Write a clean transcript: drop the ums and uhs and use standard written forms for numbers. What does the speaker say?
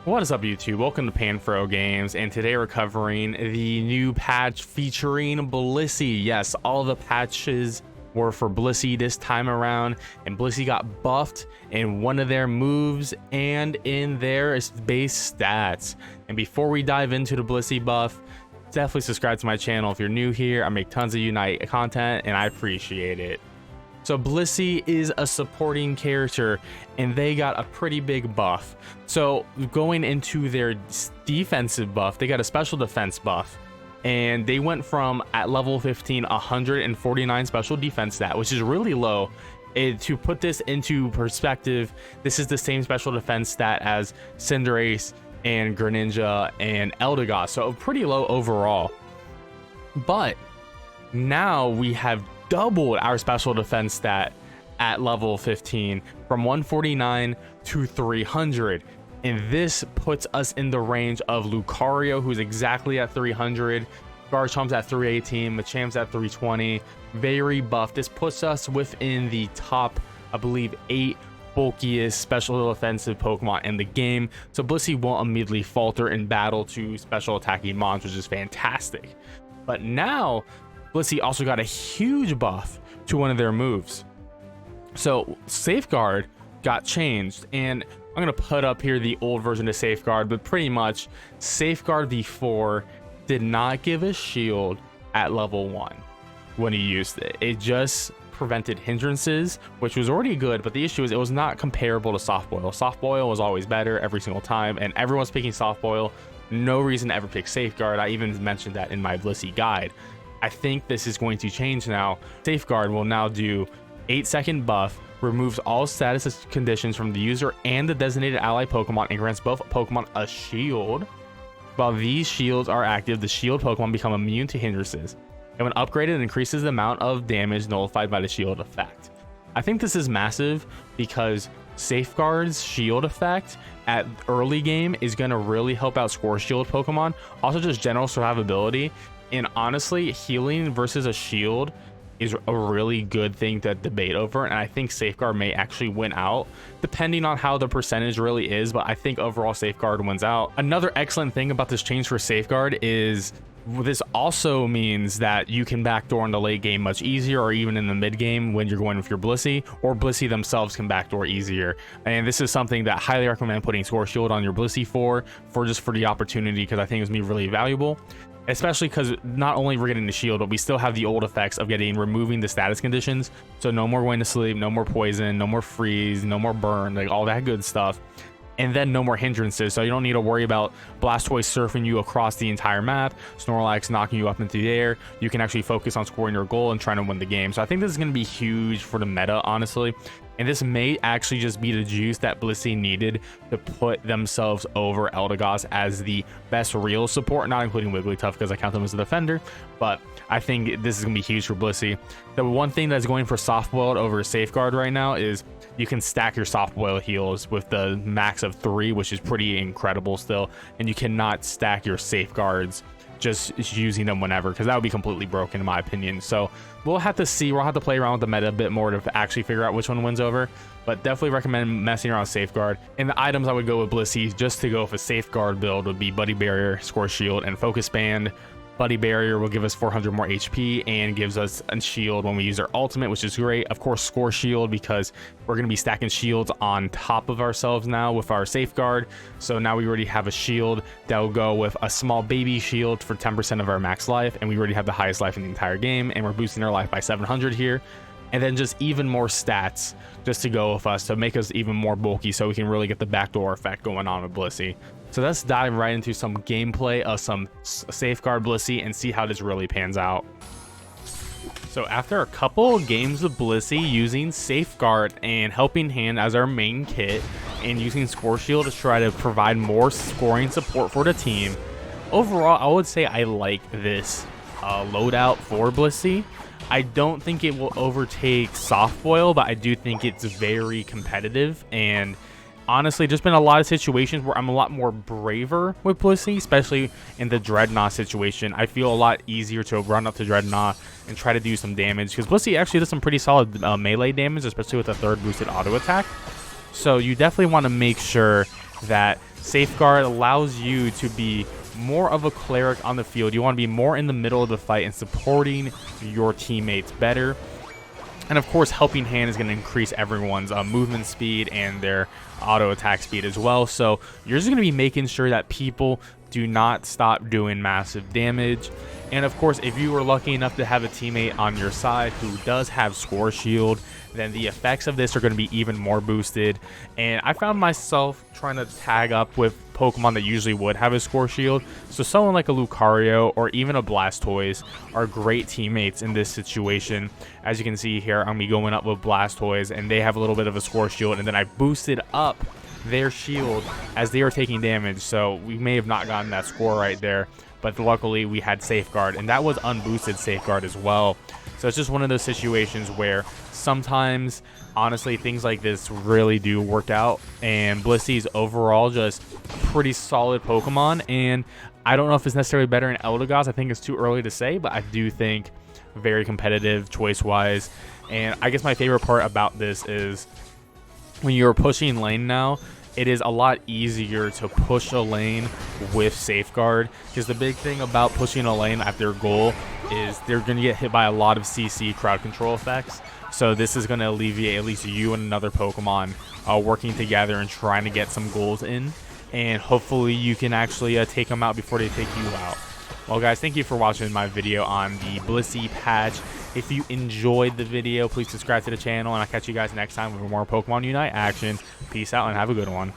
What is up, YouTube? Welcome to Panfro Games, and today we're covering the new patch featuring Blissey. Yes, all the patches were for Blissey this time around, and Blissey got buffed in one of their moves and in their base stats. And before we dive into the Blissey buff, definitely subscribe to my channel if you're new here. I make tons of Unite content, and I appreciate it. So Blissey is a supporting character, and they got a pretty big buff. So going into their defensive buff, they got a special defense buff, and they went from at level 15 149 special defense stat, which is really low. To put this into perspective, this is the same special defense stat as Cinderace and Greninja and Eldegoss, so pretty low overall. But now we have doubled our special defense stat at level 15 from 149 to 300, and this puts us in the range of Lucario, who's exactly at 300, Garchomp's at 318, Machamp's at 320, very buff. This puts us within the top, I believe, 8 bulkiest special defensive Pokemon in the game, so Blissey won't immediately falter in battle to special attacking monsters, which is fantastic. But now Blissey also got a huge buff to one of their moves. So Safeguard got changed, and I'm going to put up here the old version of Safeguard, but pretty much Safeguard V4 did not give a shield at level 1 when he used it. It just prevented hindrances, which was already good, but the issue is it was not comparable to Soft Boil. Soft Boil was always better every single time, and everyone's picking Soft Boil. No reason to ever pick Safeguard. I even mentioned that in my Blissey guide. I think this is going to change now. Safeguard will now do 8-second buff, removes all status conditions from the user and the designated ally Pokemon, and grants both Pokemon a shield. While these shields are active, the shield Pokemon become immune to hindrances, and when upgraded, it increases the amount of damage nullified by the shield effect. I think this is massive because Safeguard's shield effect at early game is going to really help out Score Shield Pokemon, also just general survivability. And honestly, healing versus a shield is a really good thing to debate over, and I think Safeguard may actually win out depending on how the percentage really is, but I think overall Safeguard wins out. Another excellent thing about this change for Safeguard is this also means that you can backdoor in the late game much easier, or even in the mid game when you're going with your Blissey, or Blissey themselves can backdoor easier. And this is something that I highly recommend putting Score Shield on your Blissey for just for the opportunity, because I think it's going to be really valuable. Especially because not only we're getting the shield, but we still have the old effects of removing the status conditions. So no more going to sleep, no more poison, no more freeze, no more burn, like all that good stuff. And then no more hindrances, so you don't need to worry about Blastoise surfing you across the entire map, Snorlax knocking you up into the air. You can actually focus on scoring your goal and trying to win the game. So I think this is going to be huge for the meta, honestly. And this may actually just be the juice that Blissey needed to put themselves over Eldegoss as the best real support, not including Wigglytuff because I count them as a defender. But I think this is going to be huge for Blissey. The one thing that's going for Soft Boiled over Safeguard right now is you can stack your Soft Boil heals with the max of 3, which is pretty incredible still. And you cannot stack your Safeguards just using them whenever, because that would be completely broken in my opinion. So we'll have to see. We'll have to play around with the meta a bit more to actually figure out which one wins over, but definitely recommend messing around with Safeguard. And the items I would go with Blissey just to go with a Safeguard build would be Buddy Barrier, Score Shield, and Focus Band. Buddy Barrier will give us 400 more HP and gives us a shield when we use our ultimate, which is great. Of course, Score Shield, because we're going to be stacking shields on top of ourselves now with our Safeguard. So now we already have a shield that will go with a small baby shield for 10% of our max life, and we already have the highest life in the entire game, and we're boosting our life by 700 here. And then just even more stats just to go with us to make us even more bulky, so we can really get the backdoor effect going on with Blissey. So let's dive right into some gameplay of some Safeguard Blissey and see how this really pans out. So after a couple of games of Blissey using Safeguard and Helping Hand as our main kit, and using Score Shield to try to provide more scoring support for the team, overall I would say I like this loadout for Blissey. I don't think it will overtake Soft Boil, but I do think it's very competitive, and honestly, there's been a lot of situations where I'm a lot more braver with Blissey, especially in the Dreadnought situation. I feel a lot easier to run up to Dreadnought and try to do some damage, because Blissey actually does some pretty solid melee damage, especially with the 3rd boosted auto attack. So you definitely want to make sure that Safeguard allows you to be more of a cleric on the field. You want to be more in the middle of the fight and supporting your teammates better. And of course, Helping Hand is going to increase everyone's movement speed and their auto attack speed as well. So you're just going to be making sure that people do not stop doing massive damage. And of course, if you were lucky enough to have a teammate on your side who does have Score Shield, then the effects of this are going to be even more boosted. And I found myself trying to tag up with Pokemon that usually would have a Score Shield. So someone like a Lucario or even a Blastoise are great teammates in this situation. As you can see here, I'm going to be going up with Blastoise, and they have a little bit of a Score Shield, and then I boosted up their shield as they are taking damage. So we may have not gotten that score right there, but luckily we had Safeguard, and that was unboosted Safeguard as well. So it's just one of those situations where sometimes, honestly, things like this really do work out. And Blissey's overall just pretty solid Pokemon, and I don't know if it's necessarily better in Eldegoss. I think it's too early to say, but I do think very competitive choice-wise. And I guess my favorite part about this is when you're pushing lane now, it is a lot easier to push a lane with Safeguard, because the big thing about pushing a lane at their goal is they're going to get hit by a lot of CC crowd control effects. So this is going to alleviate at least you and another Pokemon working together and trying to get some goals in, and hopefully you can actually take them out before they take you out. Well guys, thank you for watching my video on the Blissey patch. If you enjoyed the video, please subscribe to the channel, and I'll catch you guys next time with more Pokemon Unite action. Peace out and have a good one.